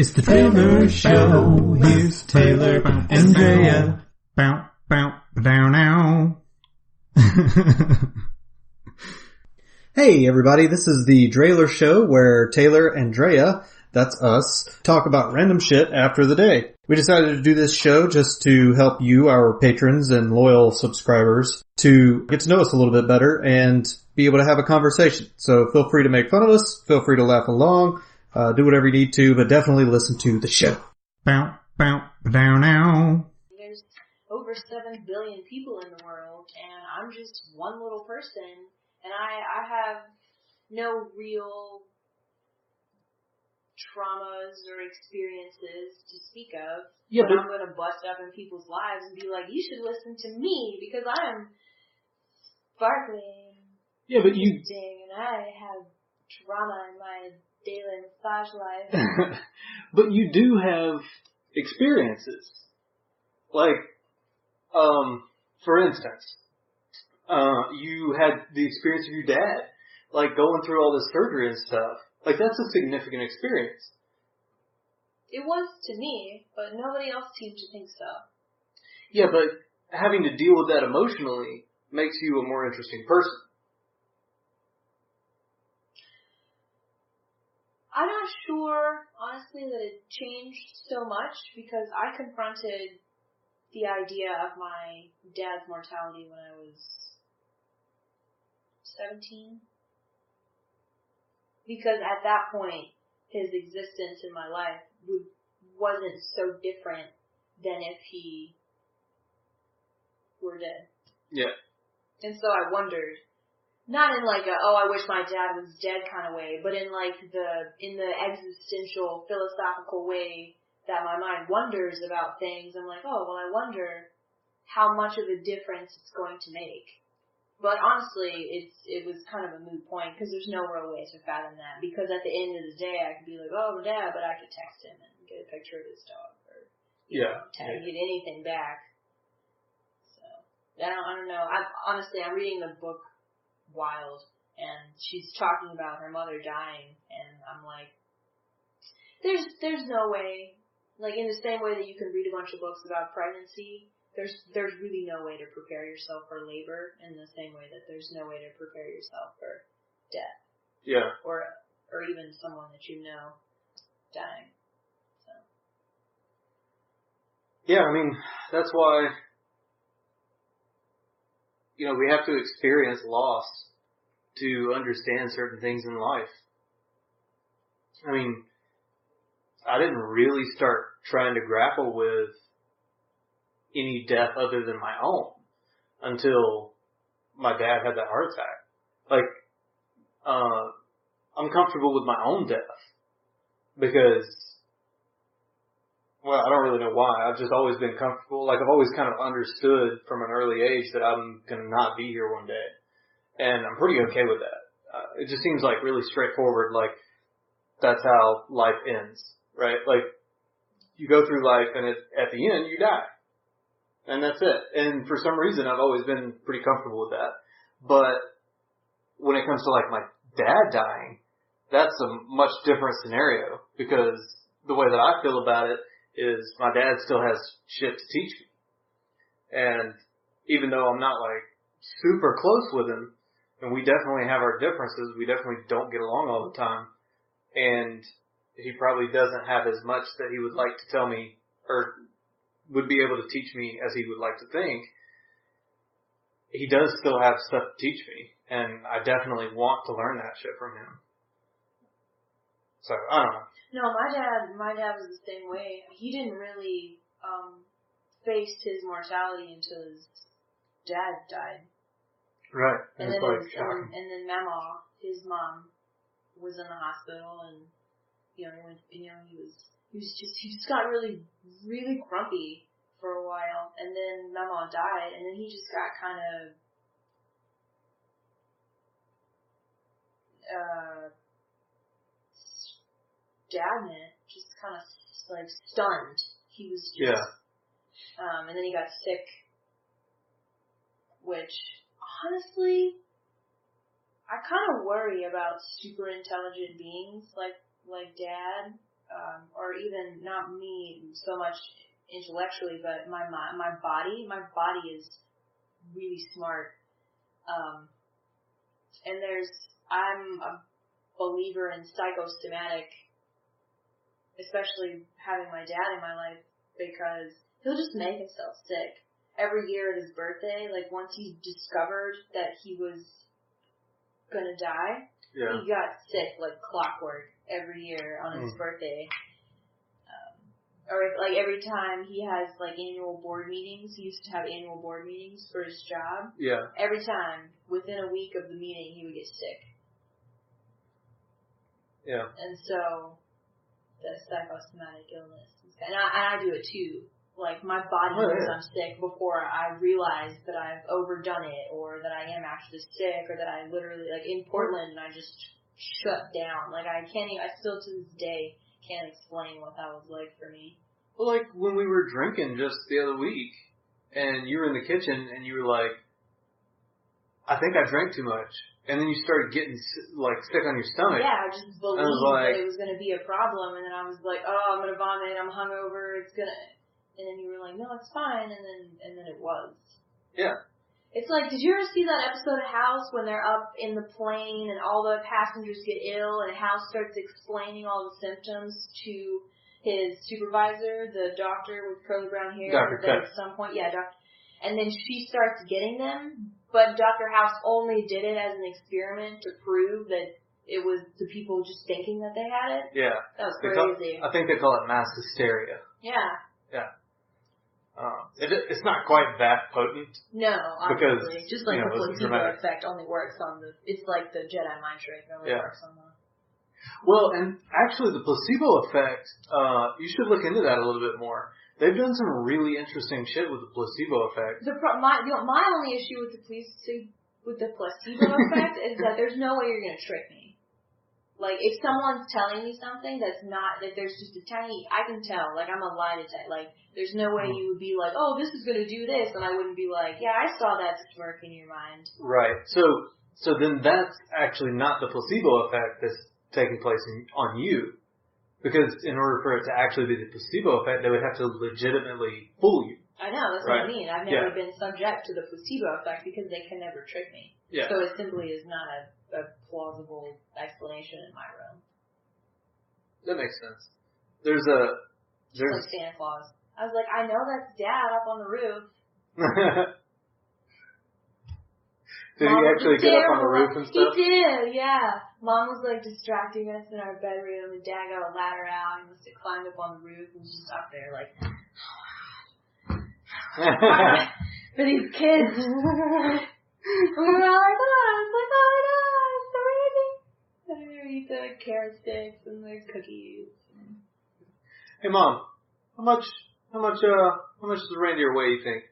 It's the Dreylor Show. Here's Taylor and Drea. Bow, bow, down now. Hey everybody, this is the Dreylor Show where Taylor and Drea, that's us, talk about random shit after the day. We decided to do this show just to help you, our patrons and loyal subscribers, to get to know us a little bit better and be able to have a conversation. So feel free to make fun of us, feel free to laugh along, do whatever you need to, but definitely listen to the show. Bow, bow, down now. There's over 7 billion people in the world, and I'm just one little person, and I have no real traumas or experiences to speak of. Yeah, but I'm going to bust up in people's lives and be like, you should listen to me because I am sparkling. Yeah, but you... and I have trauma in my daily massage life. But you do have experiences. Like, for instance, you had the experience of your dad, like going through all this surgery and stuff. Like, that's a significant experience. It was to me, but nobody else seemed to think so. Yeah, but having to deal with that emotionally makes you a more interesting person. I'm not sure, honestly, that it changed so much because I confronted the idea of my dad's mortality when I was 17. Because at that point, his existence in my life wasn't so different than if he were dead. Yeah. And so I wondered, not in like a, oh, I wish my dad was dead kind of way, but in like in the existential, philosophical way that my mind wonders about things. I'm like, oh, well, I wonder how much of a difference it's going to make. But honestly, it was kind of a moot point because there's no real way to fathom that. Because at the end of the day, I could be like, oh, Dad, but I could text him and get a picture of his dog or get anything back. So I don't know. I'm reading the book Wild, and she's talking about her mother dying, and I'm like, there's no way. Like in the same way that you can read a bunch of books about pregnancy. There's really no way to prepare yourself for labor in the same way that there's no way to prepare yourself for death. Yeah. Or even someone that you know dying. So. Yeah, I mean, that's why, we have to experience loss to understand certain things in life. I mean, I didn't really start trying to grapple with any death other than my own until my dad had that heart attack. Like, I'm comfortable with my own death because, well, I don't really know why. I've just always been comfortable. Like, I've always kind of understood from an early age that I'm going to not be here one day. And I'm pretty okay with that. It just seems like really straightforward, like, that's how life ends, right? Like, you go through life and at the end, you die. And that's it. And for some reason, I've always been pretty comfortable with that. But when it comes to like my dad dying, that's a much different scenario because the way that I feel about it is my dad still has shit to teach me. And even though I'm not like super close with him, and we definitely have our differences, we definitely don't get along all the time. And he probably doesn't have as much that he would like to tell me or would be able to teach me as he would like to think. He does still have stuff to teach me, and I definitely want to learn that shit from him. So, I don't know. No, my dad was the same way. He didn't really face his mortality until his dad died. Right. And then Mama, his mom, was in the hospital, and he just got really, really grumpy for a while, and then Mama died, and then he just got kind of stagnant, just kind of like stunned. He was just, and then he got sick, which honestly, I kind of worry about super intelligent beings like Dad. or even not me so much intellectually, but my body is really smart. And I'm a believer in psychosomatic, especially having my dad in my life, because he'll just make himself sick. Every year at his birthday, like once he discovered that he was gonna die, he got sick like clockwork every year on his birthday. Or if, like every time he has like annual board meetings, he used to have annual board meetings for his job. Yeah. Every time, within a week of the meeting, he would get sick. Yeah. And so, the psychosomatic illness. And I do it too. Like, my body knows I'm sick before I realize that I've overdone it, or that I am actually sick, or that I literally, like in Portland, I just shut down. Like, I still to this day can't explain what that was like for me. Well, like when we were drinking just the other week, and you were in the kitchen, and you were like, I think I drank too much. And then you started getting, like, sick on your stomach. Yeah, I just believed that it was going to be a problem, and then I was like, oh, I'm going to vomit, I'm hungover, it's going to... And then you were like, no, it's fine, and then it was. Yeah. It's like, did you ever see that episode of House when they're up in the plane and all the passengers get ill, and House starts explaining all the symptoms to his supervisor, the doctor with curly brown hair? Dr. Peck. At some point, and then she starts getting them, but Dr. House only did it as an experiment to prove that it was the people just thinking that they had it. Yeah. That was crazy. I think they call it mass hysteria. Yeah. Yeah. It's not quite that potent. No, obviously. Just like the placebo dramatic effect only works on it's like the Jedi mind trick. It only works on the... Well, and actually the placebo effect, you should look into that a little bit more. They've done some really interesting shit with the placebo effect. My only issue with the placebo effect is that there's no way you're going to trick me. Like, if someone's telling me something that's not, that there's just a tiny, I can tell, like, I'm a lie detector. Like, there's no way you would be like, oh, this is going to do this, and I wouldn't be like, yeah, I saw that smirk in your mind. Right. So then that's actually not the placebo effect that's taking place on you. Because in order for it to actually be the placebo effect, they would have to legitimately fool you. I know, that's what I mean. I've never been subject to the placebo effect because they can never trick me. Yeah. So it simply is not a plausible explanation in my realm. That makes sense. Just like Santa Claus. I was like, I know that's Dad up on the roof. Did he actually get up on the roof and stuff? He did, yeah. Mom was like distracting us in our bedroom, and Dad got a ladder out. He must have climbed up on the roof and was just up there like, for these kids. And we were all like, oh my God, it's amazing. And we would eat the carrot sticks and the cookies. Hey Mom, how much does the reindeer weigh, you think?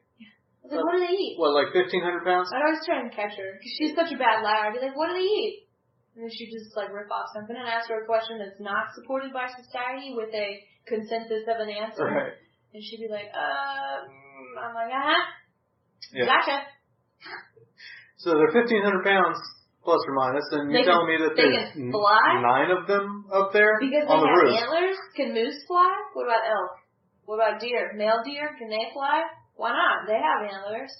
I was like, what do they eat? What, like 1,500 pounds? I'd always try and catch her, because she's such a bad liar. I'd be like, what do they eat? And then she'd just like rip off something and ask her a question that's not supported by society with a consensus of an answer. Right. And she'd be like, I'm like, Yeah. Gotcha. So they're 1,500 pounds plus or minus, and you're telling me that there's 9 of them up there because on the roof? Because they have antlers? Can moose fly? What about elk? What about deer? Male deer? Can they fly? Why not? They have antlers.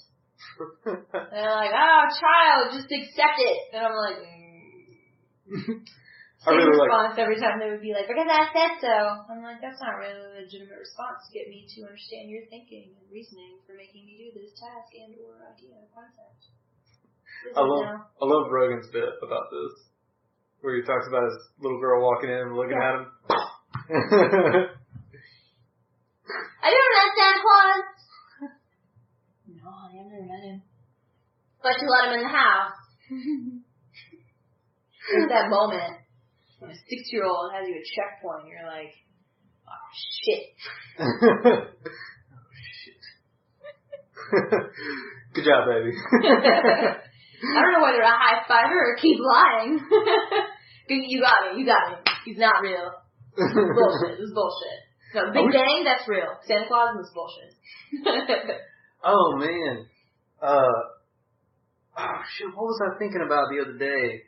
And they're like, oh, child, just accept it. And I'm like, same response every time they would be like, because I said so. I'm like, that's not really a legitimate response to get me to understand your thinking and reasoning for making me do this task and or idea or concept. I love Rogan's bit about this, where he talks about his little girl walking in and looking at him. I don't know Santa Claus. No, I never met him. But you let him in the house. There's that moment when a 6-year-old has you at checkpoint, you're like, oh shit. Oh shit. Good job, baby. I don't know whether to high five her or keep lying. You got me. He's not real. This is bullshit. No, Big Bang, that's real. Santa Claus is bullshit. Oh man. Shit, what was I thinking about the other day?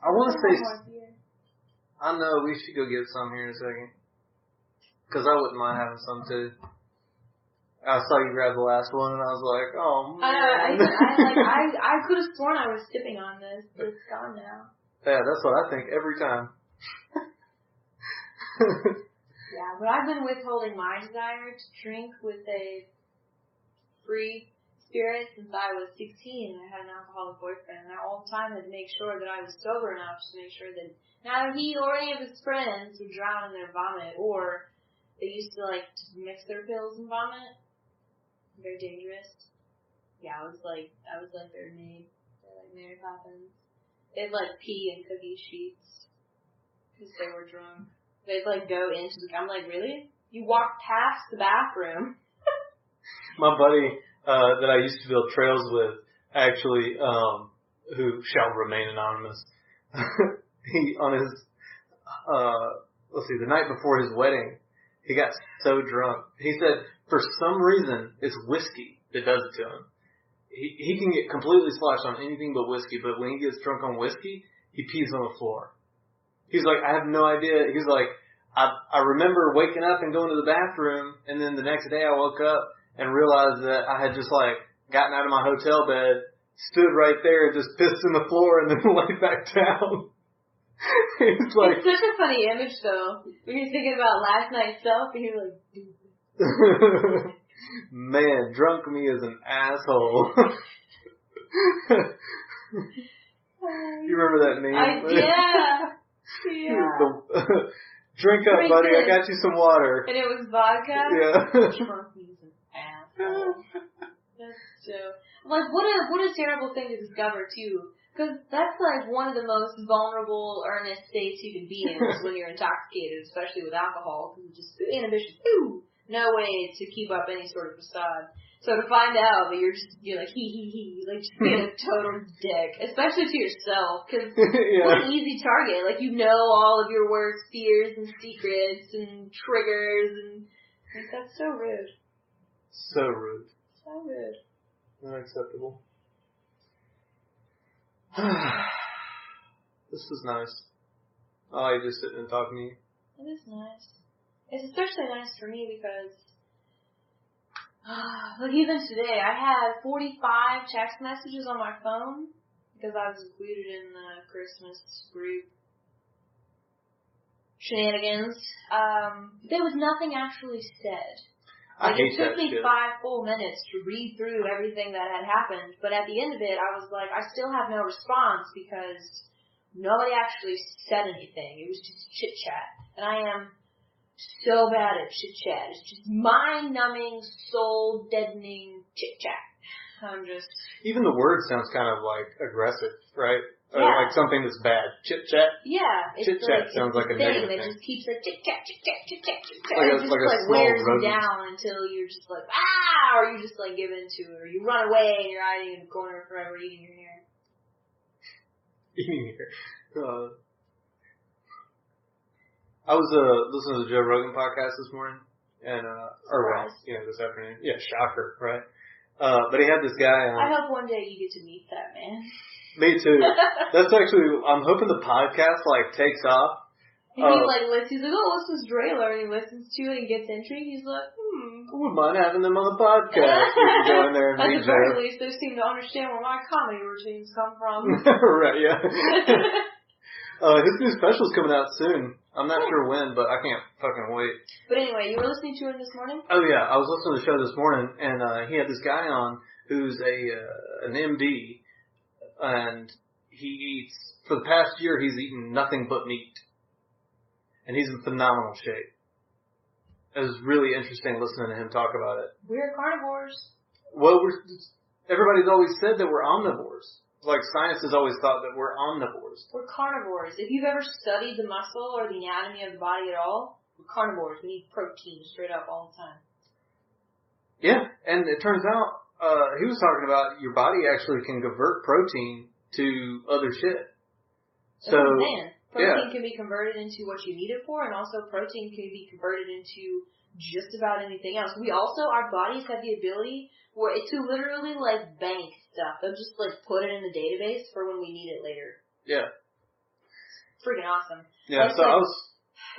I want to say... I know, we should go get some here in a second. Because I wouldn't mind having some too. I saw you grab the last one, and I was like, "Oh man!" I could have sworn I was sipping on this, but it's gone now. Yeah, that's what I think every time. Yeah, but I've been withholding my desire to drink with a free spirit since I was 16 and I had an alcoholic boyfriend, and I all the time had to make sure that I was sober enough to make sure that neither he or any of his friends would drown in their vomit, or they used to like to mix their pills and vomit. Very dangerous. Yeah, I was like their maid. They're like Mary Poppins. They'd like pee in cookie sheets because they were drunk. They'd like go into the. I'm like, really? You walked past the bathroom. My buddy that I used to build trails with, actually, who shall remain anonymous, he on his the night before his wedding, he got so drunk. He said for some reason it's whiskey that does it to him. He can get completely sloshed on anything but whiskey, but when he gets drunk on whiskey, he pees on the floor. He's like, I have no idea. He's like, I remember waking up and going to the bathroom, and then the next day I woke up and realized that I had just like gotten out of my hotel bed, stood right there, and just pissed in the floor, and then laid back down. It's like, it's such a funny image, though. When you're thinking about last night's self, and you're like, dude. Man, drunk me is an asshole. You remember that meme? Yeah. Drink up, buddy. I got you some water. And it was vodka? Yeah. Drunk me is an asshole. That's so. Like, what a terrible thing to discover, too. Because that's like one of the most vulnerable, earnest states you can be in is when you're intoxicated, especially with alcohol. Because it's just inhibition. Ooh, no way to keep up any sort of facade. So to find out that you're like, he, like just being a total dick, especially to yourself, because what an easy target. Like, you know all of your worst fears and secrets and triggers, and like, that's so rude. So rude. So rude. Unacceptable. This is nice. Oh, you just sitting and talking to me. It is nice. It's especially nice for me because, like even today, I had 45 text messages on my phone because I was included in the Christmas group shenanigans. There was nothing actually said. Like, it took me 5 full minutes to read through everything that had happened, but at the end of it, I was like, I still have no response because nobody actually said anything. It was just chit-chat. And I am so bad at chit-chat. It's just mind-numbing, soul-deadening chit-chat. I'm just... Even the word sounds kind of, like, aggressive, right? Yeah. Or like something that's bad. Chit-chat? Yeah. Chit-chat sounds like a negative thing. That just keeps like chit-chat, chit-chat, chit-chat, chit-chat. Like it just like wears you down until you're just like, or you just like give into it, or you run away and you're hiding in the corner forever eating your hair. Eating your hair. I was listening to the Joe Rogan podcast this morning, and this afternoon. Yeah, shocker, right? But he had this guy on. I hope one day you get to meet that man. Me too. That's actually, I'm hoping the podcast like takes off. And he like listens. He's like, oh, this is Dreylor, and he listens to it and gets intrigued. He's like, I wouldn't mind having them on the podcast. We can go in there and meet At the very least, they seem to understand where my comedy routines come from. Right? Yeah. His new special's coming out soon. I'm not sure when, but I can't fucking wait. But anyway, you were listening to him this morning? Oh yeah, I was listening to the show this morning, and he had this guy on who's an MD. And he eats, for the past year, he's eaten nothing but meat. And he's in phenomenal shape. It was really interesting listening to him talk about it. We're carnivores. Well, everybody's always said that we're omnivores. Like, science has always thought that we're omnivores. We're carnivores. If you've ever studied the muscle or the anatomy of the body at all, we're carnivores. We need protein straight up all the time. Yeah, and it turns out, he was talking about your body actually can convert protein to other shit. That's protein can be converted into what you need it for, and also protein can be converted into just about anything else. Our bodies have the ability to literally like bank stuff. They'll just like put it in a database for when we need it later. Yeah. Freaking awesome. Yeah,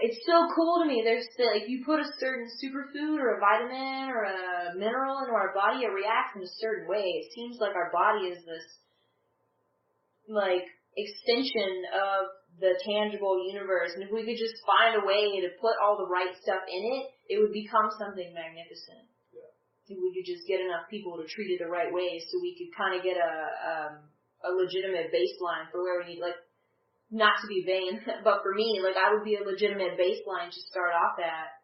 It's so cool to me. There's still, if you put a certain superfood or a vitamin or a mineral into our body, it reacts in a certain way. It seems like our body is this, like, extension of the tangible universe. And if we could just find a way to put all the right stuff in it, it would become something magnificent. Yeah. If we could just get enough people to treat it the right way so we could kind of get a legitimate baseline for where we need, like, not to be vain, but for me, like, I would be a legitimate baseline to start off at.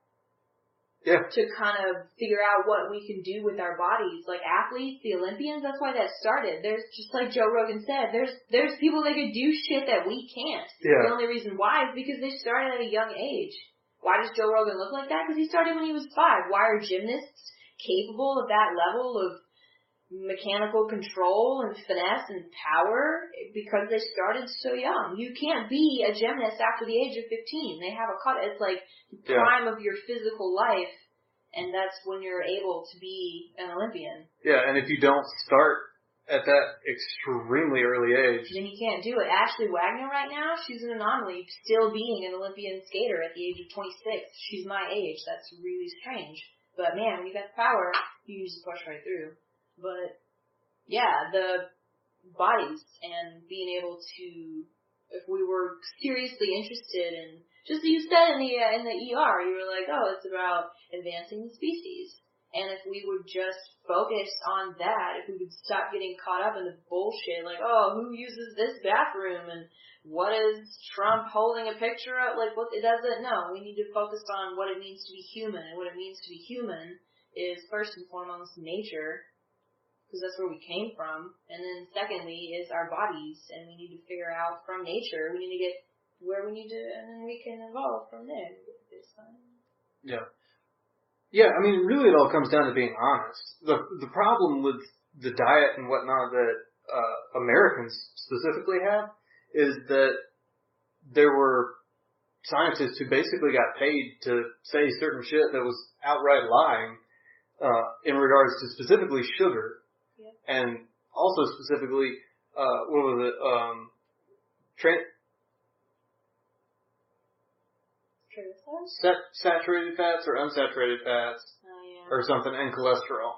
Yeah. To kind of figure out what we can do with our bodies. Like athletes, the Olympians, that's why that started. There's, just like Joe Rogan said, there's people that could do shit that we can't. Yeah. The only reason why is because they started at a young age. Why does Joe Rogan look like that? Because he started when he was 5. Why are gymnasts capable of that level of mechanical control and finesse and power? Because they started so young. You can't be a gymnast after the age of 15. They have a cut. It's like the prime of your physical life, and that's when you're able to be an Olympian. Yeah, and if you don't start at that extremely early age, then you can't do it. Ashley Wagner right now, she's an anomaly, still being an Olympian skater at the age of 26. She's my age. That's really strange. But man, when you got the power, you just push right through. But, yeah, the bodies and being able to, if we were seriously interested in, just as you said in the ER, you were like, oh, it's about advancing the species. And if we would just focus on that, if we would stop getting caught up in the bullshit, like, oh, who uses this bathroom, and what is Trump holding a picture of, like, what, it doesn't, no, we need to focus on what it means to be human, and what it means to be human is, first and foremost, nature, because that's where we came from. And then secondly is our bodies, and we need to figure out from nature, we need to get where we need to, and then we can evolve from there. Yeah. Yeah, I mean, really it all comes down to being honest. The problem with the diet and whatnot that Americans specifically have is that there were scientists who basically got paid to say certain shit that was outright lying in regards to specifically sugar. And also specifically, what was it, saturated fats or unsaturated fats, or something, and cholesterol,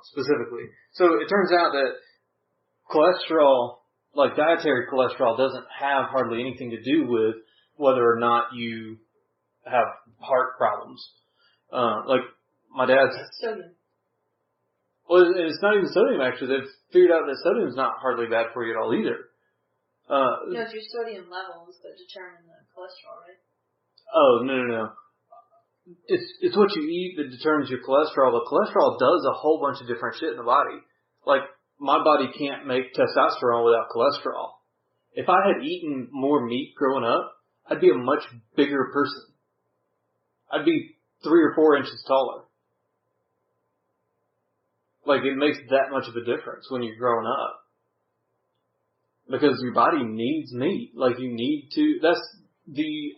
specifically. So it turns out that cholesterol, like dietary cholesterol, doesn't have hardly anything to do with whether or not you have heart problems. Like my dad's... Sodium. Well, it's not even sodium, actually. They've figured out that sodium is not hardly bad for you at all, either. No, it's your sodium levels that determine the cholesterol, right? Oh, no. It's what you eat that determines your cholesterol, but cholesterol does a whole bunch of different shit in the body. Like, my body can't make testosterone without cholesterol. If I had eaten more meat growing up, I'd be a much bigger person. I'd be 3 or 4 inches taller. Like, it makes that much of a difference when you're growing up. Because your body needs meat. Like, you need to, that's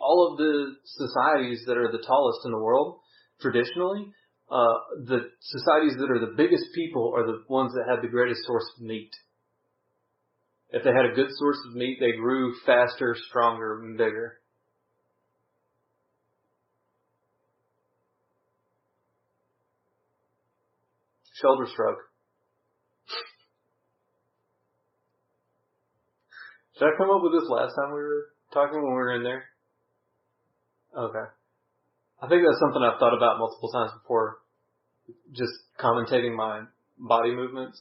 all of the societies that are the tallest in the world, traditionally, the societies that are the biggest people are the ones that have the greatest source of meat. If they had a good source of meat, they grew faster, stronger, and bigger. Shoulder shrug. Did I come up with this last time we were talking when we were in there? Okay. I think that's something I've thought about multiple times before. Just commentating my body movements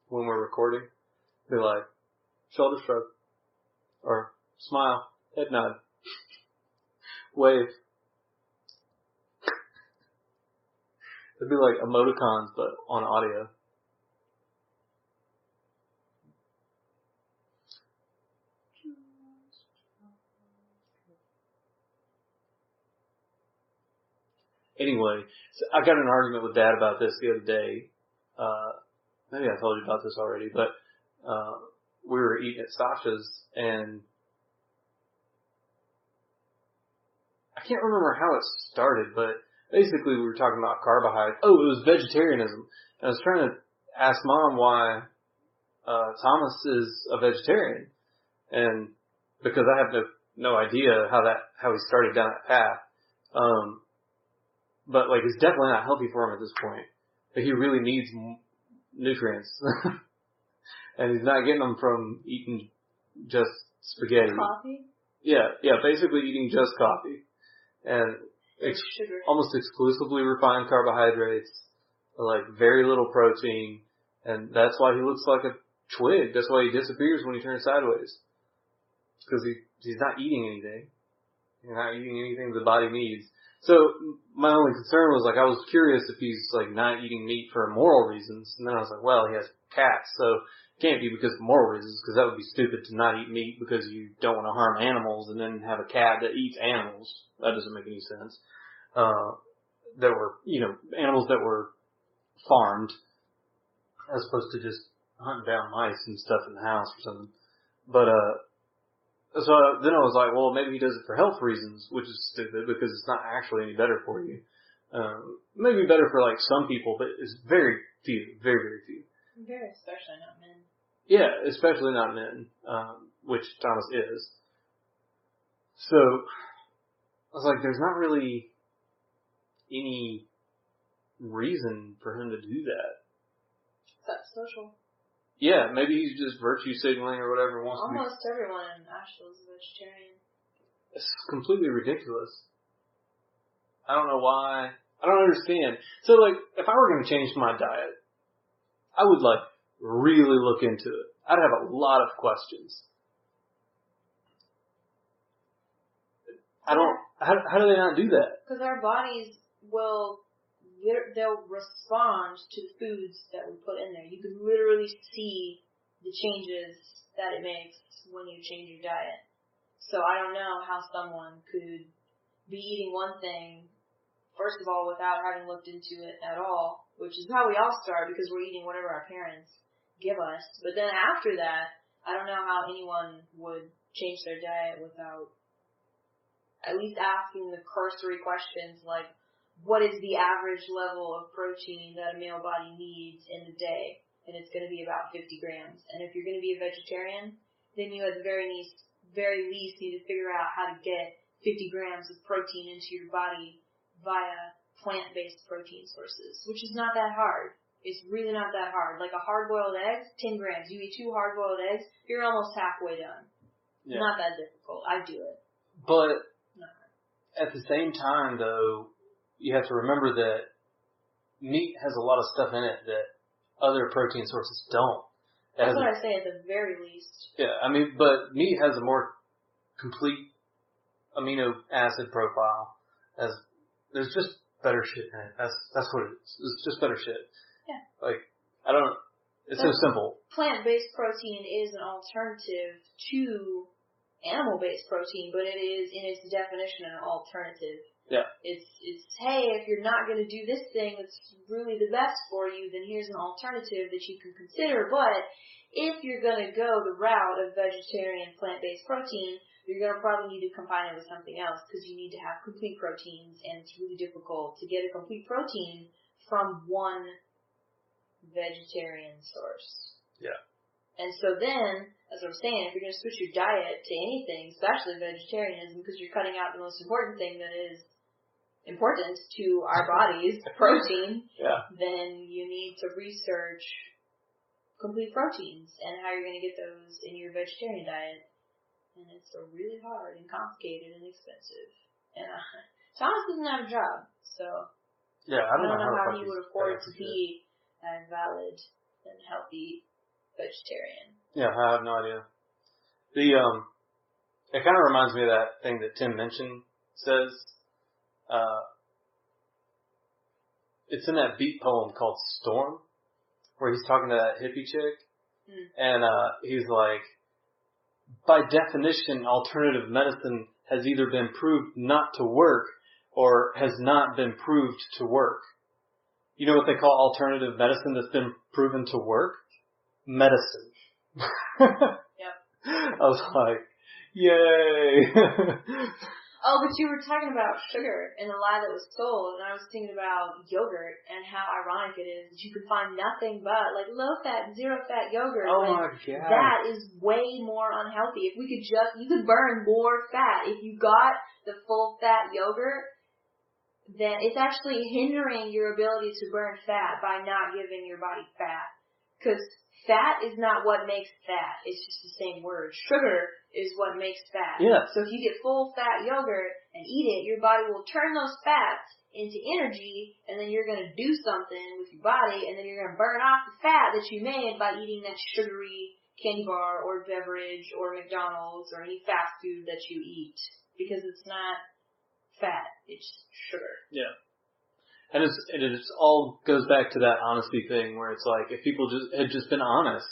when we're recording. Be like, shoulder shrug. Or smile. Head nod. Wave. It'd be like emoticons, but on audio. Anyway, so I got in an argument with Dad about this the other day. Maybe I told you about this already, but we were eating at Sasha's, and I can't remember how it started, but basically we were talking about carbohydrates. Oh, it was vegetarianism. And I was trying to ask Mom why Thomas is a vegetarian, and because I have no no idea how he started down that path. But like, it's definitely not healthy for him at this point. But he really needs nutrients. And he's not getting them from eating just spaghetti. Coffee? Yeah, basically eating just coffee. And sugar. Almost exclusively refined carbohydrates, like very little protein, and that's why he looks like a twig. That's why he disappears when he turns sideways. Because he's not eating anything. He's not eating anything the body needs. So my only concern was, like, I was curious if he's like not eating meat for moral reasons, and then I was like, well, he has cats, so it can't be because of moral reasons, because that would be stupid to not eat meat because you don't want to harm animals and then have a cat that eats animals. That doesn't make any sense. That were, animals that were farmed as opposed to just hunting down mice and stuff in the house or something. But, so then I was like, well, maybe he does it for health reasons, which is stupid because it's not actually any better for you. Maybe better for like some people, but it's very few, very, very few. Very especially not men. Yeah, especially not men, which Thomas is. So, I was like, there's not really any reason for him to do that. That's social. Yeah, maybe he's just virtue signaling or whatever. Almost everyone in Asheville is a vegetarian. It's completely ridiculous. I don't know why. I don't understand. So, like, if I were going to change my diet, I would, like, really look into it. I'd have a lot of questions. How do they not do that? Because our bodies they'll respond to the foods that we put in there. You can literally see the changes that it makes when you change your diet. So I don't know how someone could be eating one thing, first of all, without having looked into it at all, which is how we all start because we're eating whatever our parents give us. But then after that, I don't know how anyone would change their diet without at least asking the cursory questions like, what is the average level of protein that a male body needs in a day? And it's going to be about 50 grams. And if you're going to be a vegetarian, then you at the very least need to figure out how to get 50 grams of protein into your body via plant-based protein sources, which is not that hard. It's really not that hard. Like a hard-boiled egg, 10 grams. You eat 2 hard-boiled eggs, you're almost halfway done. Yeah. Not that difficult. I do it. But at the same time, though, you have to remember that meat has a lot of stuff in it that other protein sources don't. That's what I say at the very least. Yeah, I mean, but meat has a more complete amino acid profile. There's just better shit in it. That's what it is. It's just better shit. Yeah. Like, it's so simple. Plant-based protein is an alternative to animal-based protein, but it is, in its definition, an alternative. Yeah. It's hey, if you're not going to do this thing that's really the best for you, then here's an alternative that you can consider. But if you're going to go the route of vegetarian plant-based protein, you're going to probably need to combine it with something else because you need to have complete proteins, and it's really difficult to get a complete protein from one vegetarian source. Yeah. And so then, as I was saying, if you're going to switch your diet to anything, especially vegetarianism, because you're cutting out the most important thing that is important to our bodies, protein, then you need to research complete proteins and how you're going to get those in your vegetarian diet. And it's really hard and complicated and expensive. And Thomas doesn't have a job, so yeah, I don't know how he would afford to be a valid and healthy vegetarian. Yeah, I have no idea. It kind of reminds me of that thing that Tim Minchin says. It's in that beat poem called Storm, where he's talking to that hippie chick, and he's like, by definition, alternative medicine has either been proved not to work or has not been proved to work. You know what they call alternative medicine that's been proven to work? Medicine. Yep. I was like, yay. Oh, but you were talking about sugar and the lie that was sold, and I was thinking about yogurt and how ironic it is that you can find nothing but like low-fat, zero-fat yogurt. Oh my God. That is way more unhealthy. If we could you could burn more fat. If you got the full-fat yogurt, then it's actually hindering your ability to burn fat by not giving your body fat. Because fat is not what makes fat. It's just the same word. Sugar is what makes fat. Yeah. So if you get full fat yogurt and eat it, your body will turn those fats into energy, and then you're going to do something with your body, and then you're going to burn off the fat that you made by eating that sugary candy bar or beverage or McDonald's or any fast food that you eat. Because it's not fat. It's sugar. Yeah. And it all goes back to that honesty thing where it's like if people had just been honest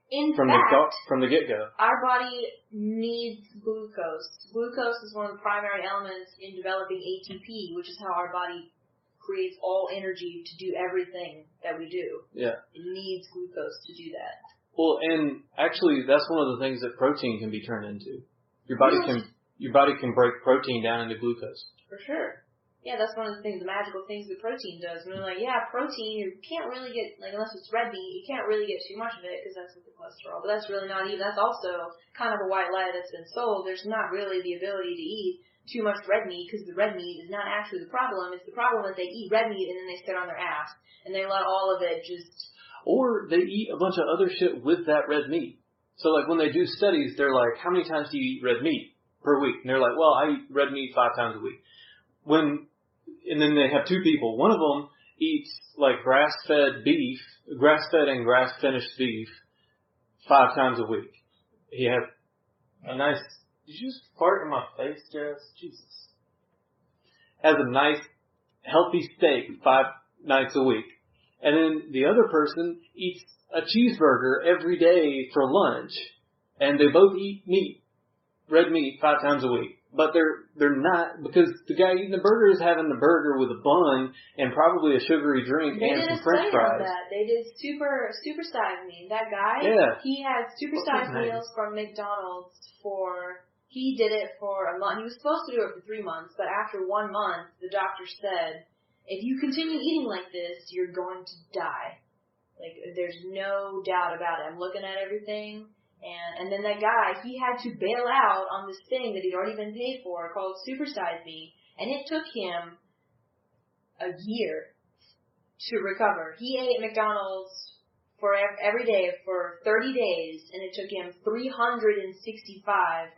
from the get-go. Our body needs glucose. Glucose is one of the primary elements in developing ATP, which is how our body creates all energy to do everything that we do. Yeah. It needs glucose to do that. Well, and actually that's one of the things that protein can be turned into. Your body can break protein down into glucose. For sure. Yeah, that's one of the things, the magical things that protein does. And they're like, yeah, protein, you can't really get, like, unless it's red meat, you can't really get too much of it because that's with the cholesterol. But that's really not even, that's also kind of a white lie that's been sold. There's not really the ability to eat too much red meat because the red meat is not actually the problem. It's the problem that they eat red meat and then they sit on their ass and they let all of it just... Or they eat a bunch of other shit with that red meat. So, like, when they do studies, they're like, how many times do you eat red meat per week? And they're like, well, I eat red meat 5 times a week. And then they have 2 people. One of them eats like grass-fed and grass-finished beef 5 times a week. He has a nice, did you just fart in my face, Jess? Jesus. Has a nice, healthy steak 5 nights a week. And then the other person eats a cheeseburger every day for lunch. And they both eat red meat 5 times a week. But they're not, because the guy eating the burger is having the burger with a bun and probably a sugary drink and some French fries. They did super size me. That guy, he had super size meals from McDonald's he did it for a month. He was supposed to do it for 3 months, but after 1 month, the doctor said, if you continue eating like this, you're going to die. Like, there's no doubt about it. I'm looking at everything. And then that guy, he had to bail out on this thing that he'd already been paid for called Super Size Me, and it took him a year to recover. He ate McDonald's for every day for 30 days, and it took him 365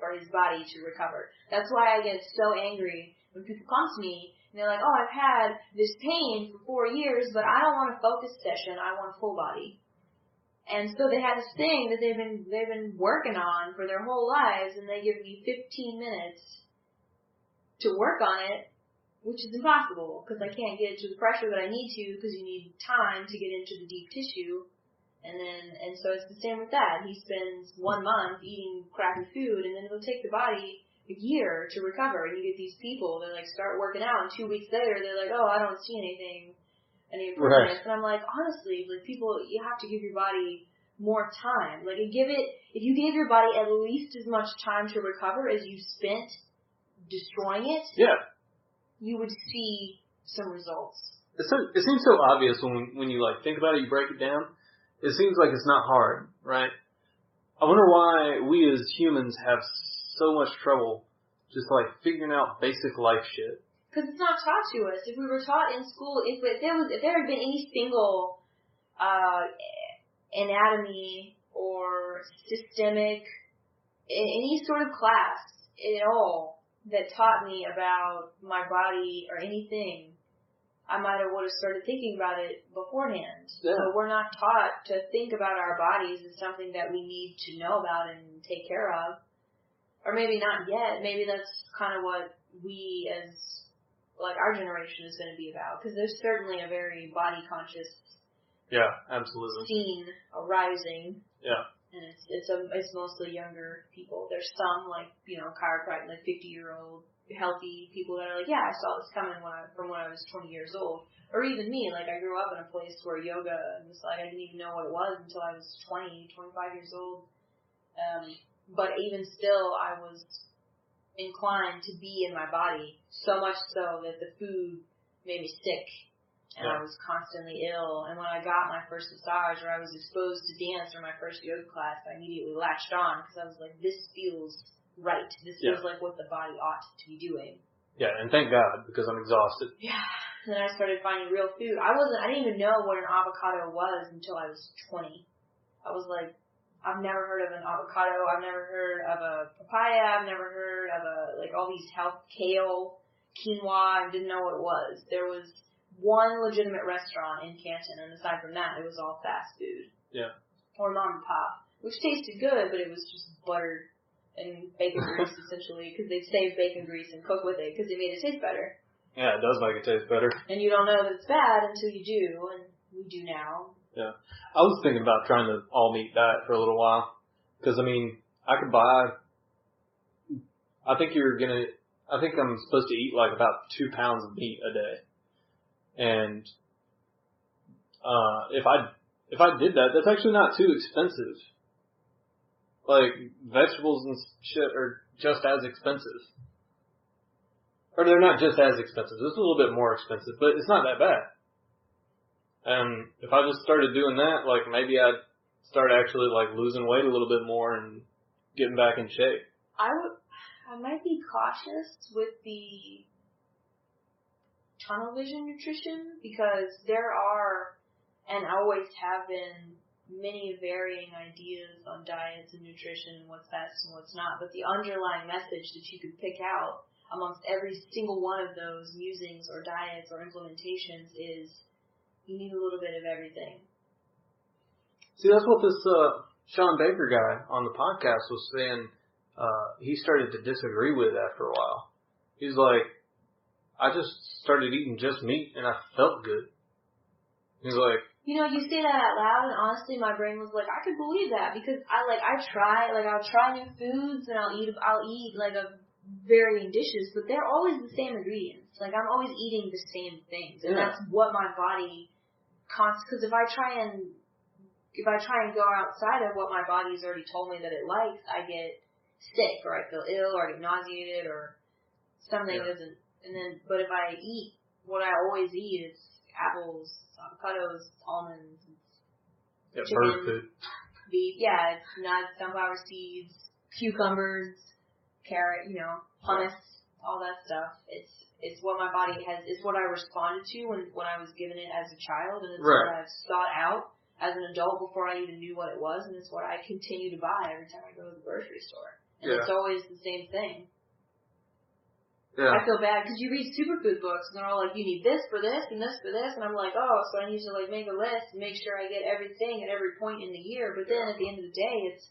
for his body to recover. That's why I get so angry when people come to me and they're like, oh, I've had this pain for 4 years, but I don't want a focus session. I want full body. And so they had this thing that they've been working on for their whole lives, and they give me 15 minutes to work on it, which is impossible because I can't get it to the pressure that I need to because you need time to get into the deep tissue. And so it's the same with that. He spends 1 month eating crappy food, and then it'll take the body a year to recover. And you get these people, they're like, start working out, and 2 weeks later, they're like, oh, I don't see any improvements. Right. And I'm like, honestly, like people, you have to give your body more time. Like, if you gave your body at least as much time to recover as you spent destroying it, you would see some results. It seems so obvious when you like think about it, you break it down. It seems like it's not hard, right? I wonder why we as humans have so much trouble just like figuring out basic life shit. Because it's not taught to us. If we were taught in school, if there had been any single anatomy or systemic, any sort of class at all that taught me about my body or anything, I might have would have started thinking about it beforehand. Yeah. But we're not taught to think about our bodies as something that we need to know about and take care of. Or maybe not yet. Maybe that's kind of what we as like our generation is going to be about, because there's certainly a very body conscious absolutely scene arising. Yeah. And it's mostly younger people. There's some like, chiropractic, like 50-year-old healthy people that are like, yeah, I saw this coming from when I was 20 years old. Or even me, like I grew up in a place where yoga was like, I didn't even know what it was until I was 20, 25 years old. But even still, I was inclined to be in my body, so much so that the food made me sick, and I was constantly ill. And when I got my first massage, or I was exposed to dance, or my first yoga class, I immediately latched on, because I was like, this feels right. This feels like what the body ought to be doing. Yeah, and thank God, because I'm exhausted. Yeah. And then I started finding real food. I didn't even know what an avocado was until I was 20. I was like, I've never heard of an avocado. I've never heard of a papaya. I've never heard of all these kale, quinoa. I didn't know what it was. There was one legitimate restaurant in Canton, and aside from that, it was all fast food. Yeah. Or mom and pop, which tasted good, but it was just buttered and bacon grease, essentially, because they'd save bacon grease and cook with it, because it made it taste better. Yeah, it does make it taste better. And you don't know that it's bad until you do, and we do now. Yeah. I was thinking about trying the all-meat diet for a little while. Because, I mean, I could buy... I think I'm supposed to eat like about 2 pounds of meat a day. And if I did that, that's actually not too expensive. Like, vegetables and shit are just as expensive. Or they're not just as expensive. It's a little bit more expensive, but it's not that bad. And if I just started doing that, like, maybe I'd start actually, like, losing weight a little bit more and getting back in shape. I might be cautious with the tunnel vision nutrition, because there are, and always have been, many varying ideas on diets and nutrition and what's best and what's not. But the underlying message that you could pick out amongst every single one of those musings or diets or implementations is you need a little bit of everything. See, that's what this Sean Baker guy on the podcast was saying. He started to disagree with after a while. He's like, I just started eating just meat and I felt good. He's like, you know, you say that out loud, and honestly, my brain was like, I could believe that, because I'll try new foods, and I'll eat like a varying dishes, but they're always the same ingredients. Like, I'm always eating the same things, and that's what my body because if I try and go outside of what my body's already told me that it likes, I get sick, or I feel ill, or I get nauseated, or something doesn't. And then, but if I eat what I always eat, it's apples, avocados, almonds, chicken, bird food, beef. Yeah, it's nuts, sunflower seeds, cucumbers, carrot, hummus, all that stuff. It's what my body has. It's what I responded to when I was given it as a child, and it's what I've sought out as an adult before I even knew what it was, and it's what I continue to buy every time I go to the grocery store. And it's always the same thing. Yeah. I feel bad because you read superfood books and they're all like, you need this for this and this for this, and I'm like, oh, so I need to like make a list and make sure I get everything at every point in the year. But then at the end of the day, it's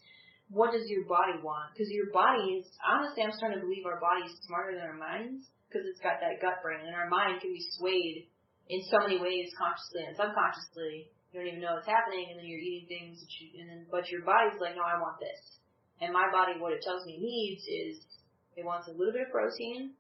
what does your body want? Because your body is, honestly, I'm starting to believe our body is smarter than our minds, because it's got that gut brain, and our mind can be swayed in so many ways, consciously and subconsciously. You don't even know what's happening, and then you're eating things but your body's like, no, I want this. And my body, what it tells me it needs is it wants a little bit of protein,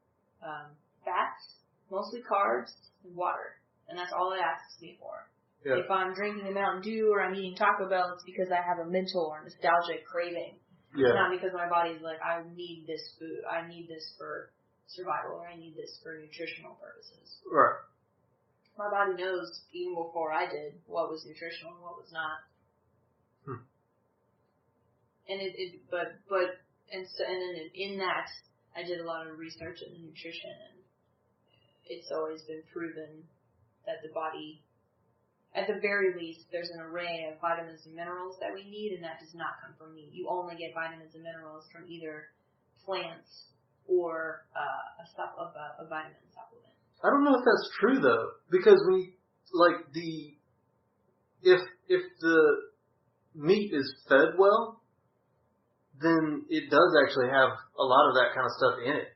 fats, mostly carbs, and water. And that's all it asks me for. Yeah. If I'm drinking a Mountain Dew or I'm eating Taco Bell, it's because I have a mental or nostalgic craving. Yeah. It's not because my body's like, I need this food. I need this for survival, or I need this for nutritional purposes. Right. My body knows, even before I did, what was nutritional and what was not. And in that, I did a lot of research in nutrition, and it's always been proven that the body, at the very least, there's an array of vitamins and minerals that we need, and that does not come from meat. You only get vitamins and minerals from either plants or a vitamin supplement. I don't know if that's true though, because if the meat is fed well, then it does actually have a lot of that kind of stuff in it.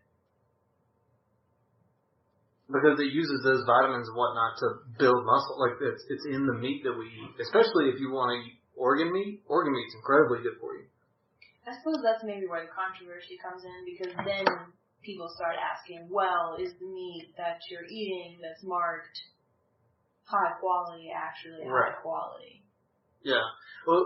Because it uses those vitamins and whatnot to build muscle. Like, it's in the meat that we eat. Especially if you want to eat organ meat. Organ meat's incredibly good for you. I suppose that's maybe where the controversy comes in, because then people start asking, well, is the meat that you're eating that's marked high quality actually high quality? Yeah. Well,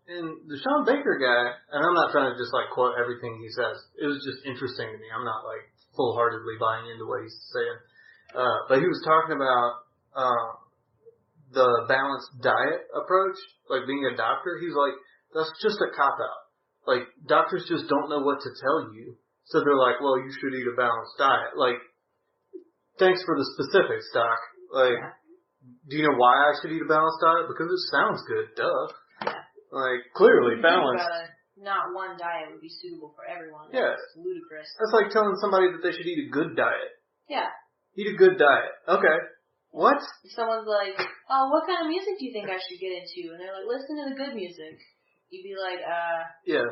And the Sean Baker guy, and I'm not trying to just like quote everything he says. It was just interesting to me. I'm not like full-heartedly buying into what he's saying. But he was talking about the balanced diet approach, like being a doctor. He's like, that's just a cop-out. Like, doctors just don't know what to tell you. So they're like, well, you should eat a balanced diet. Like, thanks for the specifics, Doc. Like, do you know why I should eat a balanced diet? Because it sounds good, duh. Yeah. Like, clearly balanced. Not one diet would be suitable for everyone. Yeah. It's ludicrous. That's like telling somebody that they should eat a good diet. Yeah. Eat a good diet. Okay. What? If someone's like, oh, what kind of music do you think I should get into? And they're like, listen to the good music. You'd be like, Yeah.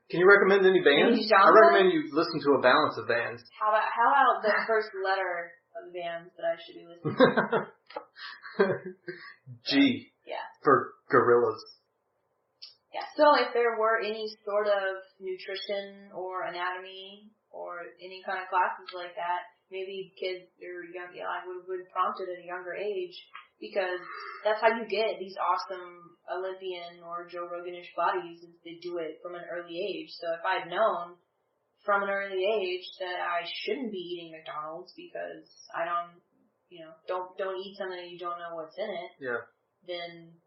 Can you recommend any bands? I recommend you listen to a balance of bands. How about the first letter of the bands that I should be listening to? G. Yeah. For gorillas. Yeah. So if there were any sort of nutrition or anatomy or any kind of classes like that, maybe kids or young, I would have been prompted at a younger age, because that's how you get these awesome Olympian or Joe Roganish bodies, is they do it from an early age. So if I had known from an early age that I shouldn't be eating McDonald's because I don't eat something that you don't know what's in it, then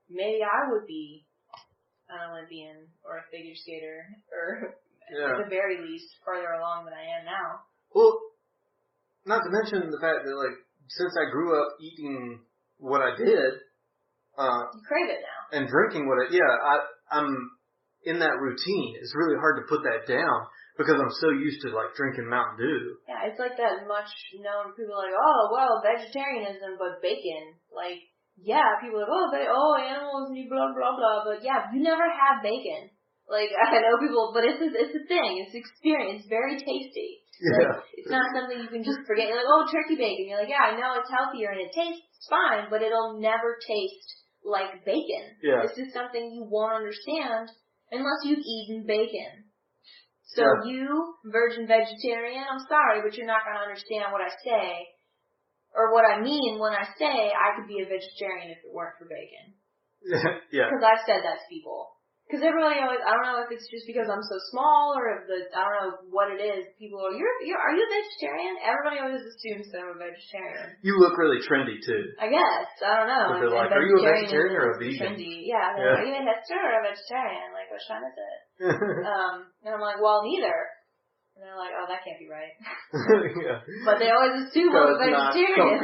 maybe I would be an Olympian or a figure skater, or at the very least further along than I am now. Well, not to mention the fact that, like, since I grew up eating what I did, you crave it now. And drinking I'm in that routine. It's really hard to put that down because I'm so used to, like, drinking Mountain Dew. Yeah, it's like that much known, people are like, oh, well, vegetarianism, but bacon. Like, yeah, people are like, animals and blah, blah, blah, but yeah, you never have bacon. Like, I know people, but it's a thing, it's experience, it's very tasty. Yeah. Like, it's not something you can just forget. You're like, oh, turkey bacon. You're like, yeah, I know it's healthier and it tastes fine, but it'll never taste like bacon. Yeah. It's just something you won't understand unless you've eaten bacon. So you, virgin vegetarian, I'm sorry, but you're not going to understand what I say, or what I mean when I say I could be a vegetarian if it weren't for bacon. Yeah. Because I've said that to people. Because everybody always, I don't know if it's just because I'm so small or if I don't know what it is. People are, are you a vegetarian? Everybody always assumes that I'm a vegetarian. You look really trendy too. I guess. I don't know. But they're like, are you a vegetarian or a vegan? Trendy. Yeah. Like, are you a hipster or a vegetarian? Like, which one is it? And I'm like, well, neither. And they're like, oh, that can't be right. Yeah. But they always assume I'm a vegetarian.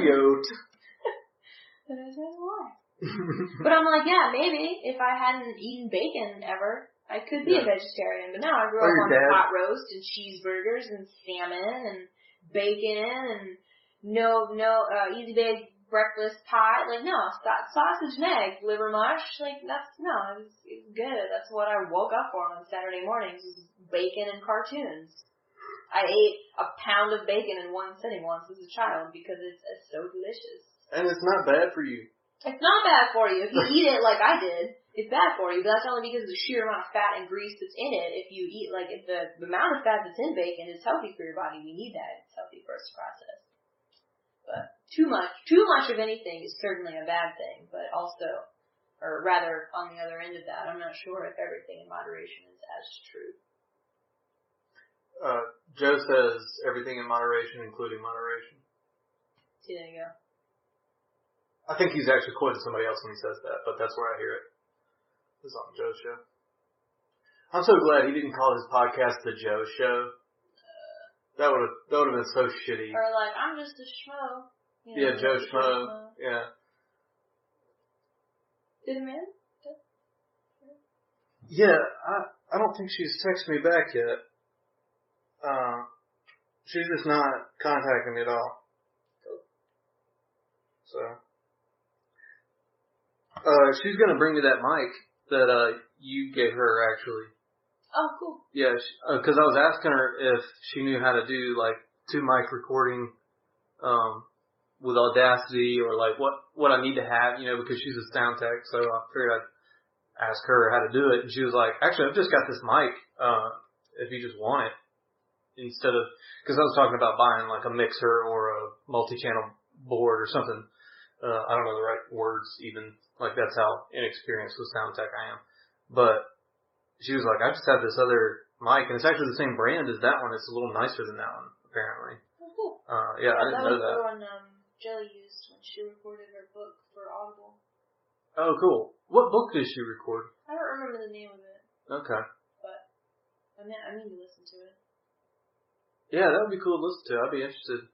And I said, why? But I'm like, yeah, maybe if I hadn't eaten bacon ever, I could be a vegetarian. But now I grew up on pot roast and cheeseburgers and salmon and bacon and no easy bake breakfast pie. Like, no, sausage and eggs, liver mush. Like, it's good. That's what I woke up for on Saturday mornings, was bacon and cartoons. I ate a pound of bacon in one sitting once as a child because it's so delicious. And it's not bad for you. It's not bad for you. If you eat it like I did, it's bad for you, but that's only because of the sheer amount of fat and grease that's in it. If you eat, like, if the amount of fat that's in bacon is healthy for your body, we need that. It's healthy for us to process. But too much of anything is certainly a bad thing, but also, or rather, on the other end of that, I'm not sure if everything in moderation is as true. Joe says everything in moderation, including moderation. See, there you go. I think he's actually quoting somebody else when he says that, but that's where I hear it. This is on Joe's show. I'm so glad he didn't call his podcast The Joe Show. That would have been so shitty. Or like, I'm just a schmo. You know, Joe Schmo. Yeah. Did it, man? Yeah, I don't think she's texted me back yet. She's just not contacting me at all. So. She's gonna bring me that mic that, you gave her, actually. Oh, cool. Yeah, cause I was asking her if she knew how to do, like, 2-mic recording, with Audacity, or, like, what I need to have, you know, because she's a sound tech, so I figured I'd ask her how to do it, and she was like, actually, I've just got this mic, if you just want it, instead of, cause I was talking about buying, like, a mixer or a multi-channel board or something. I don't know the right words even. Like, that's how inexperienced with sound tech I am. But she was like, I just have this other mic, and it's actually the same brand as that one. It's a little nicer than that one, apparently. Oh, cool. Yeah, I didn't know that. That was the one Jelly used when she recorded her book for Audible. Oh, cool. What book did she record? I don't remember the name of it. Okay. But I mean to listen to it. Yeah, that would be cool to listen to. I'd be interested.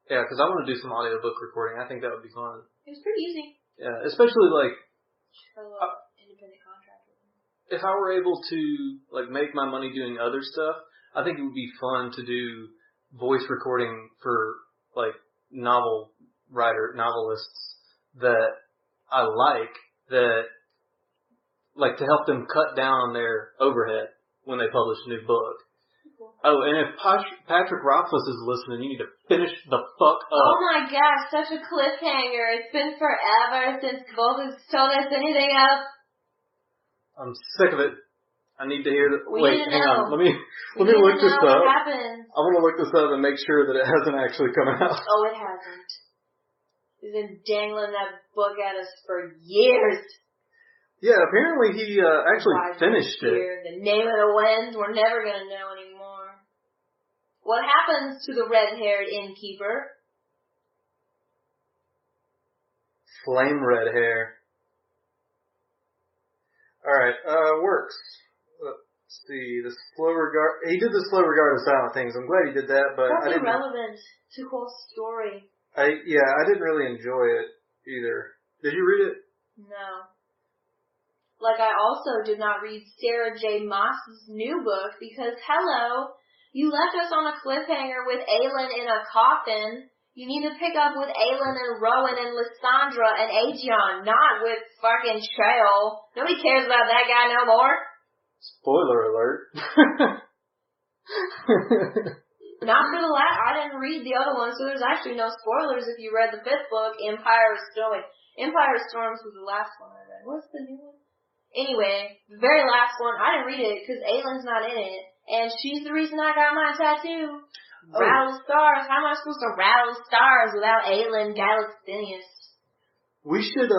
Yeah, because I want to do some audiobook recording. I think that would be fun. It was pretty easy. Yeah, especially like Independent contractor. if I were able to like make my money doing other stuff, I think it would be fun to do voice recording for like novelists that I like to help them cut down on their overhead when they publish a new book. Oh, and if Patrick Rothfuss is listening, you need to finish the fuck up. Oh my gosh, such a cliffhanger. It's been forever since Gold has told us anything else. I'm sick of it. I need to hear that. Wait, hang on. Let me look this up. What happens. I want to look this up and make sure that it hasn't actually come out. Oh, it hasn't. He's been dangling that book at us for years. Yeah, apparently he actually finished it. The name of the winds we're never going to know anymore. What happens to the red-haired innkeeper? Flame red hair. Alright, works. Let's see, he did the slow regard of silent things. I'm glad he did that, but That's I didn't... irrelevant to the whole story. I didn't really enjoy it either. Did you read it? No. Like, I also did not read Sarah J. Maas's new book because, hello, you left us on a cliffhanger with Aelin in a coffin. You need to pick up with Aelin and Rowan and Lysandra and Aegon, not with fucking Trail. Nobody cares about that guy no more. Spoiler alert. Not for the last. I didn't read the other one, so there's actually no spoilers if you read the 5th book, Empire of Storms was the last one I read. What's the new one? Anyway, the very last one, I didn't read it because Aelin's not in it, and she's the reason I got my tattoo. Oh. Rattle stars. How am I supposed to rattle stars without Aelin Galaxinius? We should,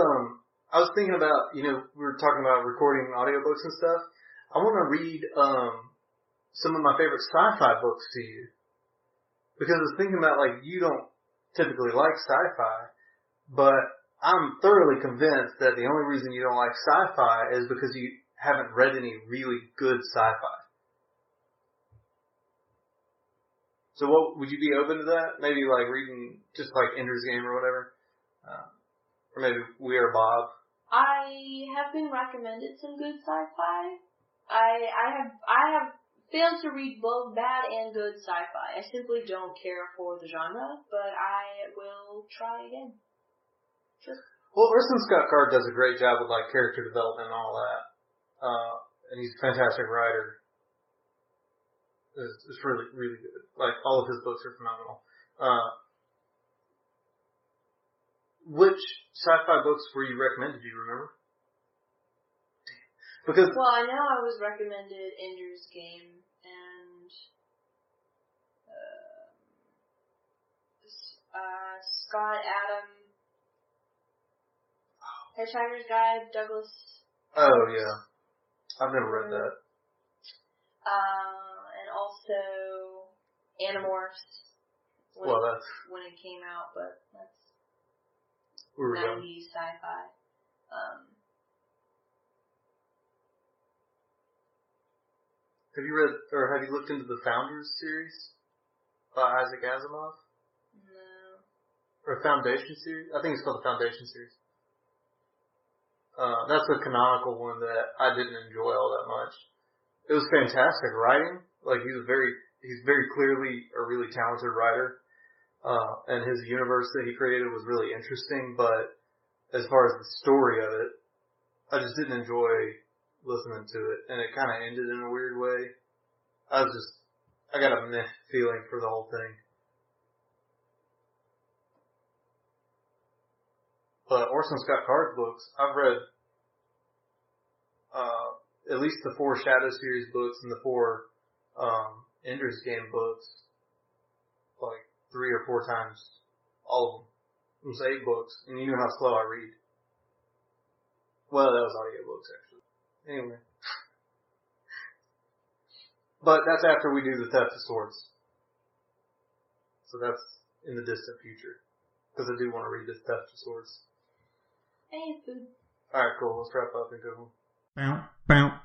I was thinking about, we were talking about recording audiobooks and stuff. I want to read, some of my favorite sci-fi books to you. Because I was thinking about, like, you don't typically like sci-fi, but I'm thoroughly convinced that the only reason you don't like sci-fi is because you haven't read any really good sci-fi. So what, would you be open to that? Maybe like reading just like Ender's Game or whatever? Or maybe We Are Bob? I have been recommended some good sci-fi. I have failed to read both bad and good sci-fi. I simply don't care for the genre, but I will try again. Sure. Well, Orson Scott Card does a great job with like character development and all that. And he's a fantastic writer. It's really, really good. Like, all of his books are phenomenal. Which sci-fi books were you recommended? Do you remember? Because well, I know I was recommended Ender's Game and Scott Adam, Hitchhiker's Guide, Douglas. Oh yeah, I've never read that. And also Animorphs. That's when it came out, but that's 90s sci-fi. Have you read, or have you looked into the Founders series by Isaac Asimov? No. Or Foundation series? I think it's called the Foundation series. That's the canonical one that I didn't enjoy all that much. It was fantastic writing. Like, he's very clearly a really talented writer. And his universe that he created was really interesting, but as far as the story of it, I just didn't enjoy listening to it, and it kind of ended in a weird way. I got a meh feeling for the whole thing. But Orson Scott Card's books, I've read at least the 4 Shadow series books and the 4 Ender's Game books like 3 or 4 times All of them. It was 8 books, and you know how slow I read. Well, that was audiobooks, actually. Anyway. But that's after we do the Theft of Swords. So that's in the distant future. Because I do want to read this Theft of Swords. Hey, food. Alright, cool. Let's wrap up and go home. Bow, bow.